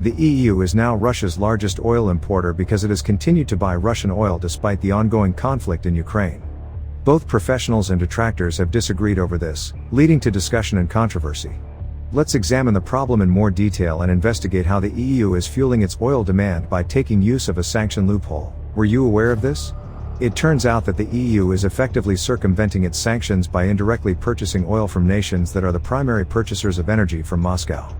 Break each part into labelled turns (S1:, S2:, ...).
S1: The EU is now Russia's largest oil importer because it has continued to buy Russian oil despite the ongoing conflict in Ukraine. Both professionals and detractors have disagreed over this, leading to discussion and controversy. Let's examine the problem in more detail and investigate how the EU is fueling its oil demand by taking use of a sanction loophole. Were you aware of this? It turns out that the EU is effectively circumventing its sanctions by indirectly purchasing oil from nations that are the primary purchasers of energy from Moscow.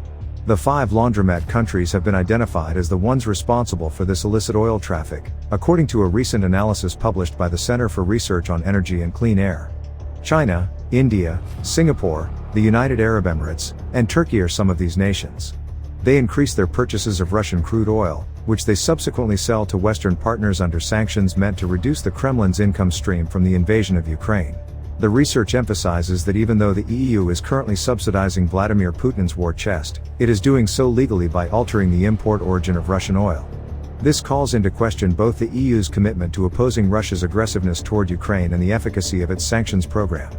S1: The 5 laundromat countries have been identified as the ones responsible for this illicit oil traffic, according to a recent analysis published by the Center for Research on Energy and Clean Air. China, India, Singapore, the United Arab Emirates, and Turkey are some of these nations. They increase their purchases of Russian crude oil, which they subsequently sell to Western partners under sanctions meant to reduce the Kremlin's income stream from the invasion of Ukraine. The research emphasizes that even though the EU is currently subsidizing Vladimir Putin's war chest, it is doing so legally by altering the import origin of Russian oil. This calls into question both the EU's commitment to opposing Russia's aggressiveness toward Ukraine and the efficacy of its sanctions program.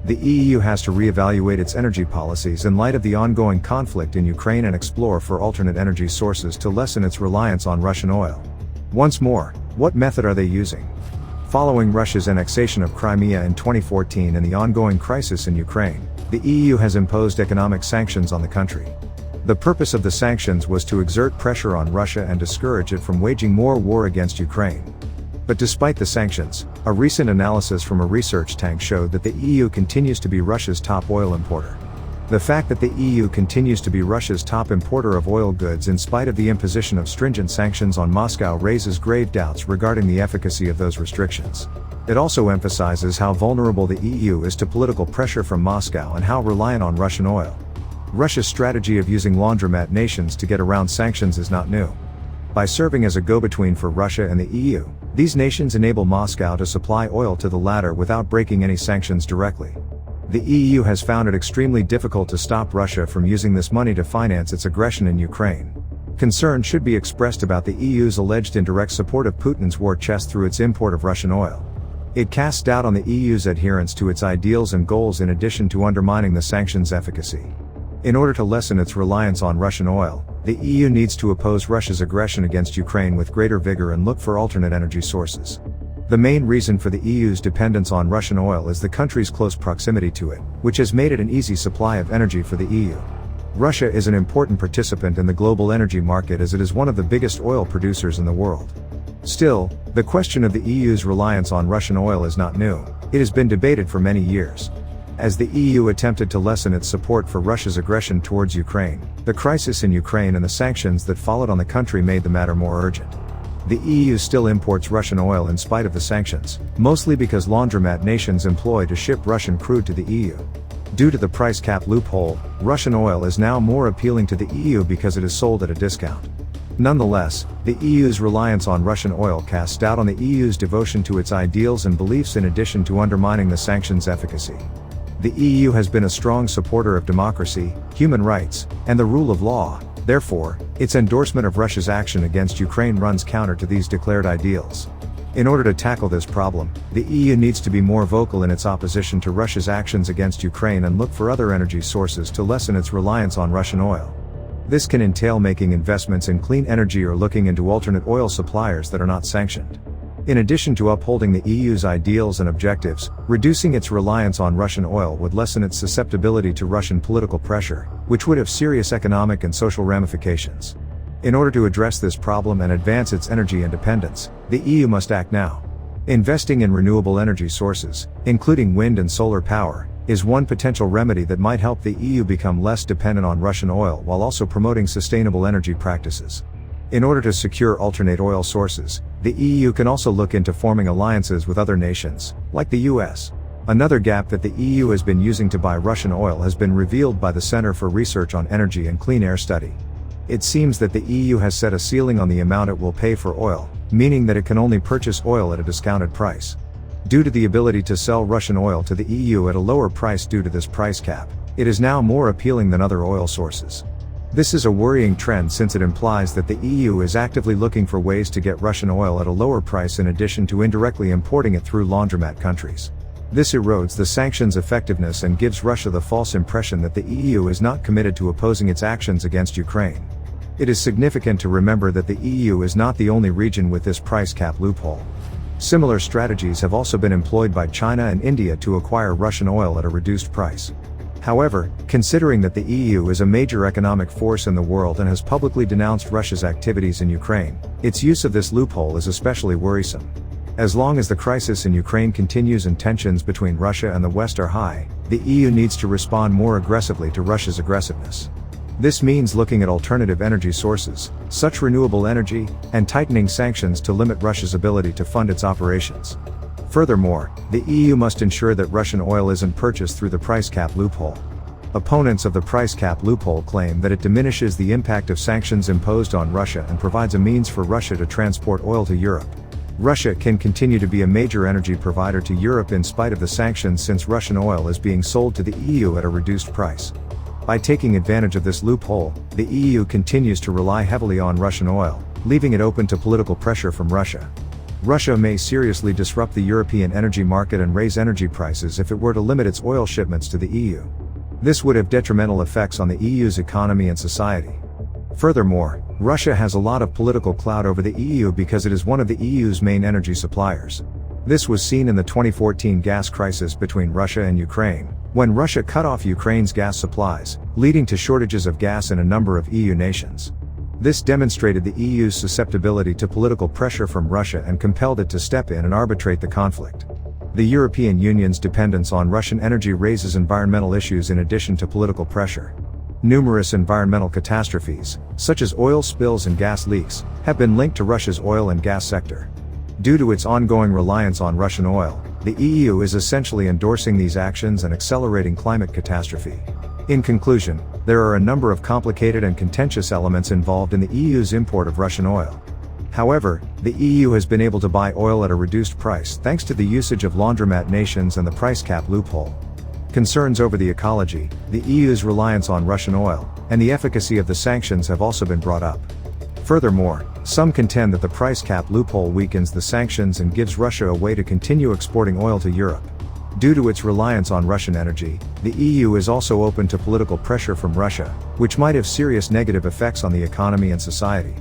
S1: The EU has to reevaluate its energy policies in light of the ongoing conflict in Ukraine and explore for alternate energy sources to lessen its reliance on Russian oil. Once more, what method are they using? Following Russia's annexation of Crimea in 2014 and the ongoing crisis in Ukraine, the EU has imposed economic sanctions on the country. The purpose of the sanctions was to exert pressure on Russia and discourage it from waging more war against Ukraine. But despite the sanctions, a recent analysis from a research tank showed that the EU continues to be Russia's top oil importer. The fact that the EU continues to be Russia's top importer of oil goods in spite of the imposition of stringent sanctions on Moscow raises grave doubts regarding the efficacy of those restrictions. It also emphasizes how vulnerable the EU is to political pressure from Moscow and how reliant on Russian oil. Russia's strategy of using laundromat nations to get around sanctions is not new. By serving as a go-between for Russia and the EU, these nations enable Moscow to supply oil to the latter without breaking any sanctions directly. The EU has found it extremely difficult to stop Russia from using this money to finance its aggression in Ukraine. Concern should be expressed about the EU's alleged indirect support of Putin's war chest through its import of Russian oil. It casts doubt on the EU's adherence to its ideals and goals in addition to undermining the sanctions' efficacy. In order to lessen its reliance on Russian oil, the EU needs to oppose Russia's aggression against Ukraine with greater vigor and look for alternate energy sources. The main reason for the EU's dependence on Russian oil is the country's close proximity to it, which has made it an easy supply of energy for the EU. Russia is an important participant in the global energy market as it is one of the biggest oil producers in the world. Still, the question of the EU's reliance on Russian oil is not new. It has been debated for many years. As the EU attempted to lessen its support for Russia's aggression towards Ukraine, the crisis in Ukraine and the sanctions that followed on the country made the matter more urgent. The EU still imports Russian oil in spite of the sanctions, mostly because laundromat nations employ to ship Russian crude to the EU. Due to the price cap loophole, Russian oil is now more appealing to the EU because it is sold at a discount. Nonetheless, the EU's reliance on Russian oil casts doubt on the EU's devotion to its ideals and beliefs in addition to undermining the sanctions' efficacy. The EU has been a strong supporter of democracy, human rights, and the rule of law. Therefore, its endorsement of Russia's action against Ukraine runs counter to these declared ideals. In order to tackle this problem, the EU needs to be more vocal in its opposition to Russia's actions against Ukraine and look for other energy sources to lessen its reliance on Russian oil. This can entail making investments in clean energy or looking into alternate oil suppliers that are not sanctioned. In addition to upholding the EU's ideals and objectives, reducing its reliance on Russian oil would lessen its susceptibility to Russian political pressure, which would have serious economic and social ramifications. In order to address this problem and advance its energy independence, the EU must act now. Investing in renewable energy sources, including wind and solar power, is one potential remedy that might help the EU become less dependent on Russian oil while also promoting sustainable energy practices. In order to secure alternate oil sources, the EU can also look into forming alliances with other nations, like the US. Another gap that the EU has been using to buy Russian oil has been revealed by the Center for Research on Energy and Clean Air study. It seems that the EU has set a ceiling on the amount it will pay for oil, meaning that it can only purchase oil at a discounted price. Due to the ability to sell Russian oil to the EU at a lower price due to this price cap, it is now more appealing than other oil sources. This is a worrying trend since it implies that the EU is actively looking for ways to get Russian oil at a lower price in addition to indirectly importing it through laundromat countries. This erodes the sanctions' effectiveness and gives Russia the false impression that the EU is not committed to opposing its actions against Ukraine. It is significant to remember that the EU is not the only region with this price cap loophole. Similar strategies have also been employed by China and India to acquire Russian oil at a reduced price. However, considering that the EU is a major economic force in the world and has publicly denounced Russia's activities in Ukraine, its use of this loophole is especially worrisome. As long as the crisis in Ukraine continues and tensions between Russia and the West are high, the EU needs to respond more aggressively to Russia's aggressiveness. This means looking at alternative energy sources, such renewable energy, and tightening sanctions to limit Russia's ability to fund its operations. Furthermore, the EU must ensure that Russian oil isn't purchased through the price cap loophole. Opponents of the price cap loophole claim that it diminishes the impact of sanctions imposed on Russia and provides a means for Russia to transport oil to Europe. Russia can continue to be a major energy provider to Europe in spite of the sanctions, since Russian oil is being sold to the EU at a reduced price. By taking advantage of this loophole, the EU continues to rely heavily on Russian oil, leaving it open to political pressure from Russia. Russia may seriously disrupt the European energy market and raise energy prices if it were to limit its oil shipments to the EU. This would have detrimental effects on the EU's economy and society. Furthermore, Russia has a lot of political clout over the EU because it is one of the EU's main energy suppliers. This was seen in the 2014 gas crisis between Russia and Ukraine, when Russia cut off Ukraine's gas supplies, leading to shortages of gas in a number of EU nations. This demonstrated the EU's susceptibility to political pressure from Russia and compelled it to step in and arbitrate the conflict. The European Union's dependence on Russian energy raises environmental issues in addition to political pressure. Numerous environmental catastrophes, such as oil spills and gas leaks, have been linked to Russia's oil and gas sector. Due to its ongoing reliance on Russian oil, the EU is essentially endorsing these actions and accelerating climate catastrophe. In conclusion, there are a number of complicated and contentious elements involved in the EU's import of Russian oil. However, the EU has been able to buy oil at a reduced price thanks to the usage of laundromat nations and the price cap loophole. Concerns over the ecology, the EU's reliance on Russian oil, and the efficacy of the sanctions have also been brought up. Furthermore, some contend that the price cap loophole weakens the sanctions and gives Russia a way to continue exporting oil to Europe. Due to its reliance on Russian energy, the EU is also open to political pressure from Russia, which might have serious negative effects on the economy and society.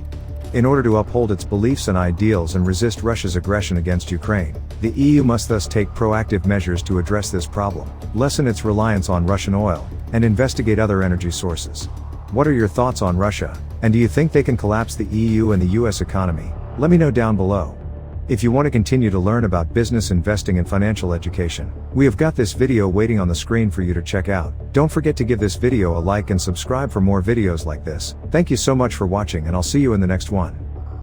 S1: In order to uphold its beliefs and ideals and resist Russia's aggression against Ukraine, the EU must thus take proactive measures to address this problem, lessen its reliance on Russian oil, and investigate other energy sources. What are your thoughts on Russia, and do you think they can collapse the EU and the US economy? Let me know down below. If you want to continue to learn about business investing and financial education, we have got this video waiting on the screen for you to check out. Don't forget to give this video a like and subscribe for more videos like this. Thank you so much for watching, and I'll see you in the next one.